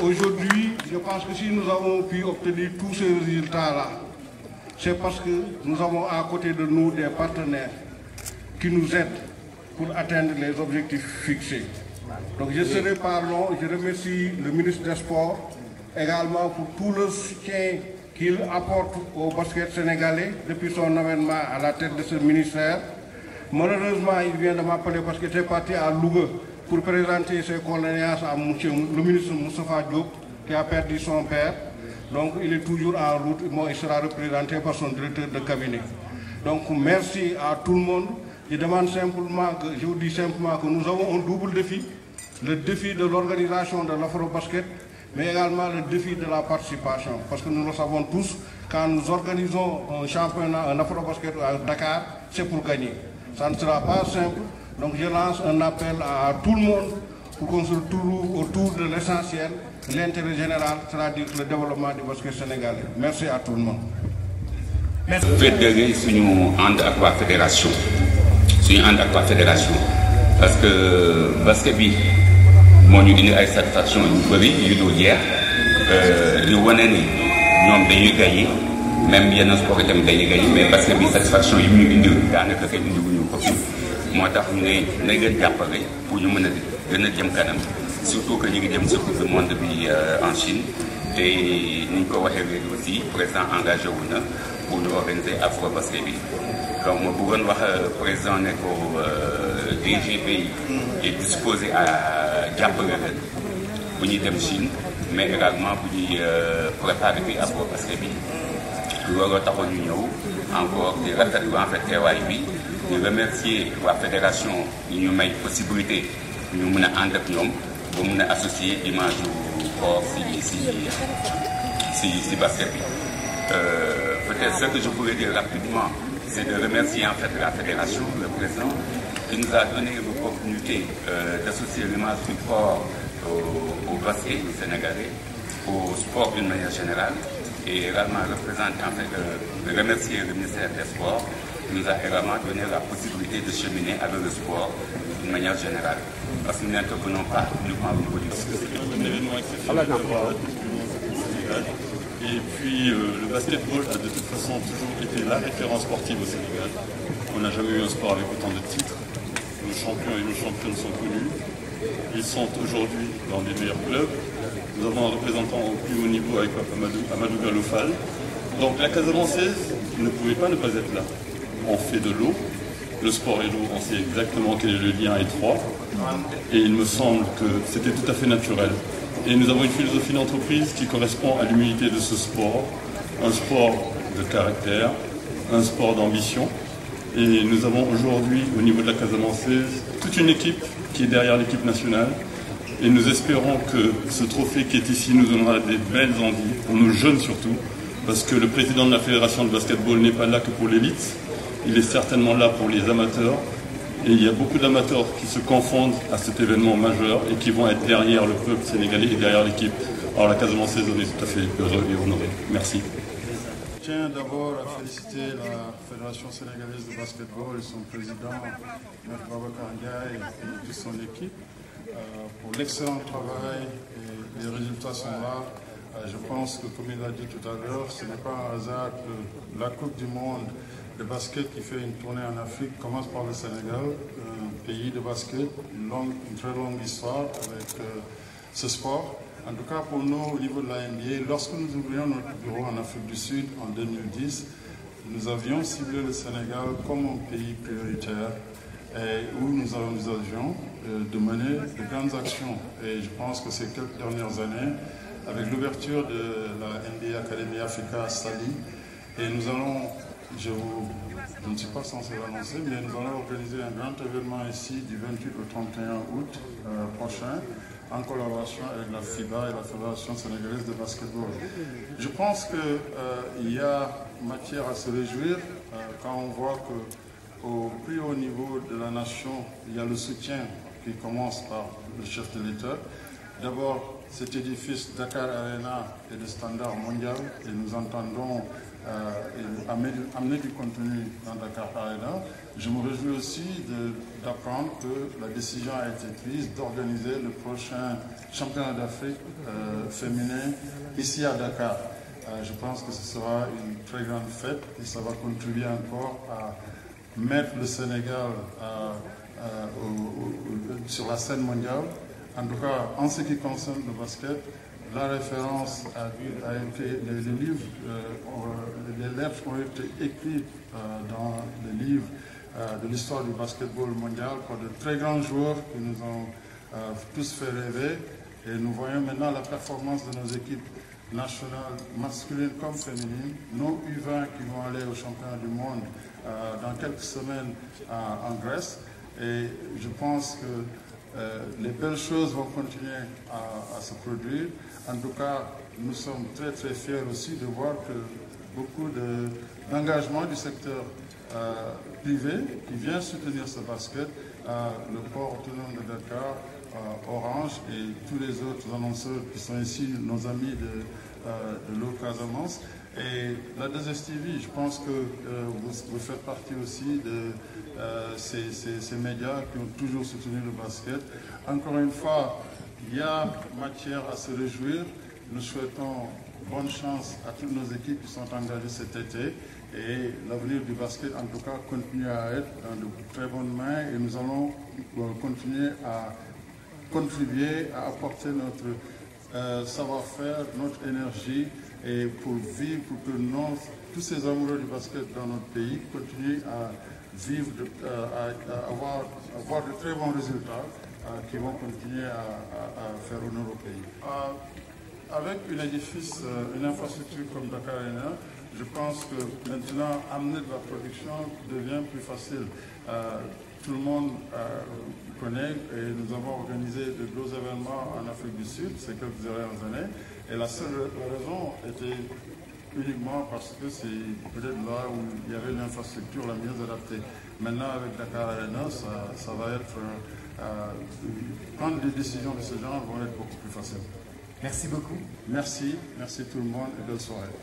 Aujourd'hui, je pense que si nous avons pu obtenir tous ces résultats-là, c'est parce que nous avons à côté de nous des partenaires qui nous aident pour atteindre les objectifs fixés. Donc je ne serai pas long, je remercie le ministre des Sports également pour tout le soutien qu'il apporte au basket sénégalais depuis son avènement à la tête de ce ministère. Malheureusement, il vient de m'appeler parce qu'il était parti à Louga pour présenter ses condoléances à le ministre Moustapha Diop qui a perdu son père. Donc il est toujours en route, il sera représenté par son directeur de cabinet. Donc merci à tout le monde. Je demande simplement je vous dis simplement que nous avons un double défi. Le défi de l'organisation de l'Afro-Basket, mais également le défi de la participation. Parce que nous le savons tous, quand nous organisons un championnat, un Afro-Basket à Dakar, c'est pour gagner. Ça ne sera pas simple. Donc je lance un appel à tout le monde pour qu'on se retrouve autour de l'essentiel, l'intérêt général, c'est-à-dire le développement du basket sénégalais. Merci à tout le monde. Merci. Fédérer suñu ànd ak waa fédération suñu ànd ak waa fédération parce que basket bi moo ñu indi ay satisfaction yu bëri yu dul jeex yu wane ni ñoom dañuy gagné même yenn sport itam dañuy gagné mais basket bi satisfaction yi ñu indi daanaka kenn indiwuñu ko fi moo tax ñu ne na ngeen jàppale pour ñu mën a gën a jëm kanam surtout que ñu ngi jëm si coupe du monde bi en Chine te ni ñu ko waxee léegi aussi président engagé wu na pour ñu organiser Afro basket bi donc ma bëggoon wax président ne ko DGP est disposé à jàppale leen bu ñuy dem Chine mais également bu ñuy préparer bi Afro basket bi looloo taxoon ñu ñëw encore di rafetlu en fait teewaay bi ñu remercier waa fédération yi ñu may possibilité ñu mën a ànd ak ñoom ba mën a associer image yu corps si basket bi. Peut-être ce que je pourrais dire rapidement, c'est de remercier en fait la fédération, le président, qui nous a donné l'opportunité d'associer l'image du corps au basket sénégalais, au sport d'une manière générale, et également représenter en fait, de remercier le ministère des Sports, qui nous a également donné la possibilité de cheminer avec le sport d'une manière générale. Parce que nous n'intervenons pas uniquement au niveau du sport. Un événement exceptionnel et puis le basketball a de toute façon toujours été la référence sportive au Sénégal. On n'a jamais eu un sport avec autant de titres. Nos champions et nos championnes sont connus. Ils sont aujourd'hui dans les meilleurs clubs. Nous avons un représentant au plus haut niveau avec Amadou Galofal. Donc la Casamançaise ne pouvait pas ne pas être là. On fait de l'eau. Le sport et l'eau, on sait exactement quel est le lien étroit. Et il me semble que c'était tout à fait naturel. Et nous avons une philosophie d'entreprise qui correspond à l'humilité de ce sport. Un sport de caractère, un sport d'ambition. Et nous avons aujourd'hui, au niveau de la Casamançaise, toute une équipe qui est derrière l'équipe nationale. Et nous espérons que ce trophée qui est ici nous donnera des belles envies, pour nos jeunes surtout, parce que le président de la fédération de basketball n'est pas là que pour l'élite. Il est certainement là pour les amateurs. Et il y a beaucoup d'amateurs qui se confondent à cet événement majeur et qui vont être derrière le peuple sénégalais et derrière l'équipe. Alors la Casamançaise, on est tout à fait heureux et honoré. Merci. Je tiens d'abord à féliciter la Fédération sénégalaise de basketball et son président, M. Babacar Ndiaye, et toute son équipe pour l'excellent travail. Et les résultats sont là. Je pense que, comme il a dit tout à l'heure, ce n'est pas un hasard que la Coupe du Monde de basket qui fait une tournée en Afrique commence par le Sénégal, un pays de basket, une très longue histoire avec ce sport. En tout cas, pour nous, au niveau de la NBA, lorsque nous ouvrions notre bureau en Afrique du Sud en 2010, nous avions ciblé le Sénégal comme un pays prioritaire et où nous envisagions de mener de grandes actions. Et je pense que ces quelques dernières années, avec l'ouverture de la NBA Academy Africa à Sali, et nous allons, je ne suis pas censé l'annoncer, mais nous allons organiser un grand événement ici du 28 au 31 août prochain, en collaboration avec la FIBA et la Fédération sénégalaise de basketball. Je pense qu'il y a matière à se réjouir quand on voit qu'au plus haut niveau de la nation, il y a le soutien qui commence par le chef de l'État. D'abord cet édifice Dakar Arena est de standard mondial et nous entendons amener du contenu dans Dakar Arena. Je me réjouis aussi d'apprendre que la décision a été prise d'organiser le prochain championnat d'Afrique féminin ici à Dakar. Je pense que ce sera une très grande fête et ça va contribuer encore à mettre le Sénégal sur la scène mondiale. En tout cas, en ce qui concerne le basket, la référence a été, les lettres ont été écrites dans les livres de l'histoire du basketball mondial par de très grands joueurs qui nous ont tous fait rêver. Et nous voyons maintenant la performance de nos équipes nationales, masculines comme féminines, nos U20 qui vont aller au championnat du monde dans quelques semaines en Grèce. Et je pense que les belles choses vont continuer à se produire. En tout cas, nous sommes très très fiers aussi de voir que beaucoup d'engagement du secteur privé qui vient soutenir ce basket, le port autonome de Dakar, Orange et tous les autres annonceurs qui sont ici, nos amis de l'eau Casamance. Et la 2STV, je pense que vous faites partie aussi de ces médias qui ont toujours soutenu le basket. Encore une fois, il y a matière à se réjouir. Nous souhaitons bonne chance à toutes nos équipes qui sont engagées cet été. Et l'avenir du basket, en tout cas, continue à être dans de très bonnes mains. Et nous allons continuer à contribuer à apporter notre savoir-faire, notre énergie, et pour vivre, pour que tous ces amoureux du basket dans notre pays continuent à vivre, à avoir de très bons résultats qui vont continuer à faire honneur au pays. Avec un édifice, une infrastructure comme Dakar Arena, je pense que maintenant, amener de la production devient plus facile. Tout le monde connaît et nous avons organisé de gros événements en Afrique du Sud ces quelques dernières années. Et la seule raison était uniquement parce que c'est peut-être là où il y avait l'infrastructure la mieux adaptée. Maintenant, avec Dakar Arena, ça va être... prendre des décisions de ce genre vont être beaucoup plus faciles. Merci beaucoup. Merci tout le monde et belle soirée.